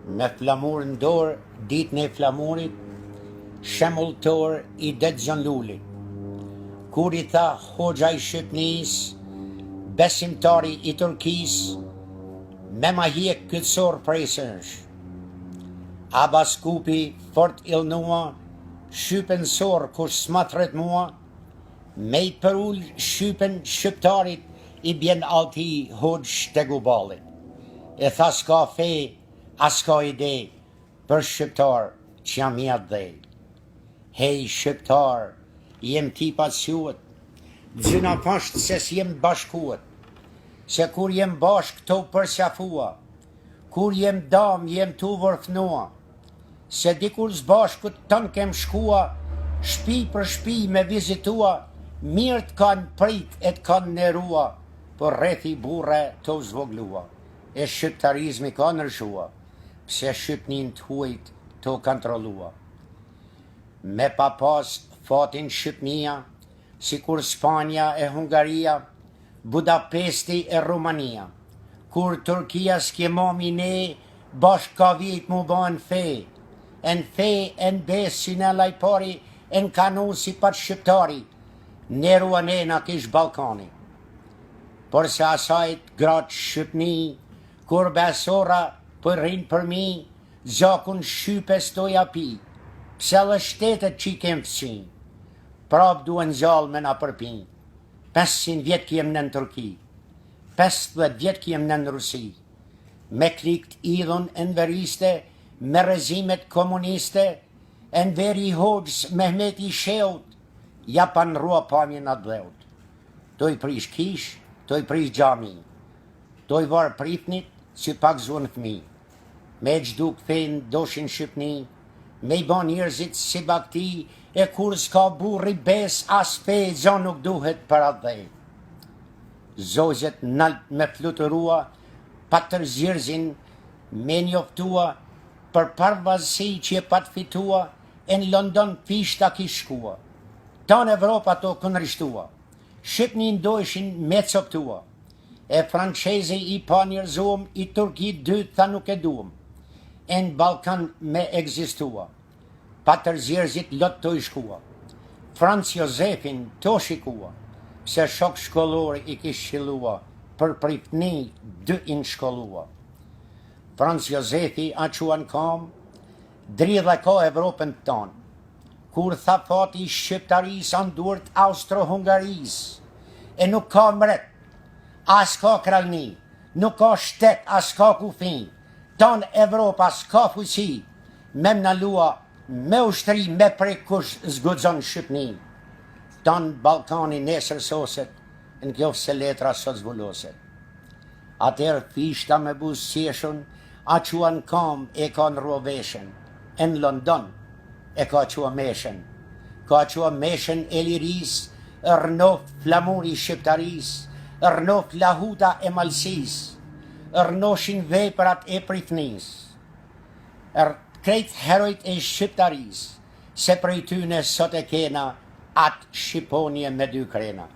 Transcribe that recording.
Me flamur në dorë, ditën e flamurit, shembulltor I det Xhanluli. Kur I tha hoxha I Shqipnis, besimtari I Turkis, me ma hjek kytësor presësh. Abbas Kupi fort illnua, shqypen sor kush smatret mua, me I përull shqypen shqiptarit I bjen alti hoxh shteguballit. E tha s'ka fe, as ka ide, për shqiptar që jam mjat dhe. Hej shqiptar, jem ti pasjuet, dzëna pasht se s'jem bashkuet, se kur jem bashk këto përsjafua, kur jem dam jem tu vërfnua, se dikur zbashkut tën kem shkua, shpi për shpi me vizitua, mirë t'kan prit e t'kan nerua, për rethi burre të zvoglua. E shqiptarizmi ka nërshua, pse shqipnin t'huajt të kontrollua. Me pa pas fatin Shqipnia, si kur Spanja e Hungaria, Budapesti e Rumania, kur Turkia s'kemami ne, bashk ka vit mu ban fe, en fe, en bes si në lajpari, en kanu si pat shqiptari, ne ruane na kish Balkani. Por se asajt gratë Shqipni, kur besora për rinë për mi, zakun shqypes të japi, pse dhe shtetet që I kem fësin, prap duen zalë me na përpin, 500 vjet kem në Turki, 50 vjet kem në Rusi, me klikt idhun enveriste, me rezimet komuniste, enveri hoxhs Mehmeti Sheut, ja pan rua pamjen atë dheut. To I prish kish, to I prish gjami, to I var pritnit, si pak zuan fmi, me gjdu këthen doshin Shqipni, me I ban njerëzit si bakti, e kur s'ka burri bes as fe, zon nuk duhet për atë dhe. Zozet nalt me flutërua, patër zjerzin me njoftua, për parvazësi që e pat fitua, e në London fishta ki shkua. Tanë Evropa to këndrishtua, Shqipni ndojshin me coptua, e Francezi I pa njërzuam, I Turki dytë tha nuk e duam, e në Balkan me egzistua, patër zjerzit lot të I shkua, Franz Josefin të shikua, pse shok shkollor I kish shilua, për pritni dy in shkollua. Franz Josefi a quan kam, dridhe ka Evropën tonë, kur tha fati shqiptaris andurt Austro-Hungaris, e nuk ka mret, as ka kralni, nuk ka shtet, as ka kufin, ton Evropa s'ka fuqi, me mnalua, me ushtri, me prej kush zgudzon Shqipni. Ton Balkani nesër soset, në kjo se letra sot zbuloset. Atër fishta me buzëqeshun, a quan kam e ka në roveshen, e në London e ka qua meshen, ka qua meshen e liris, rënof flamuri shqiptaris, rënof lahuta e malsis, rënoshin veprat e pritnis, krejt herojt e shqiptaris, se prej tyne sot e kena atë Shqiponje me dy krena.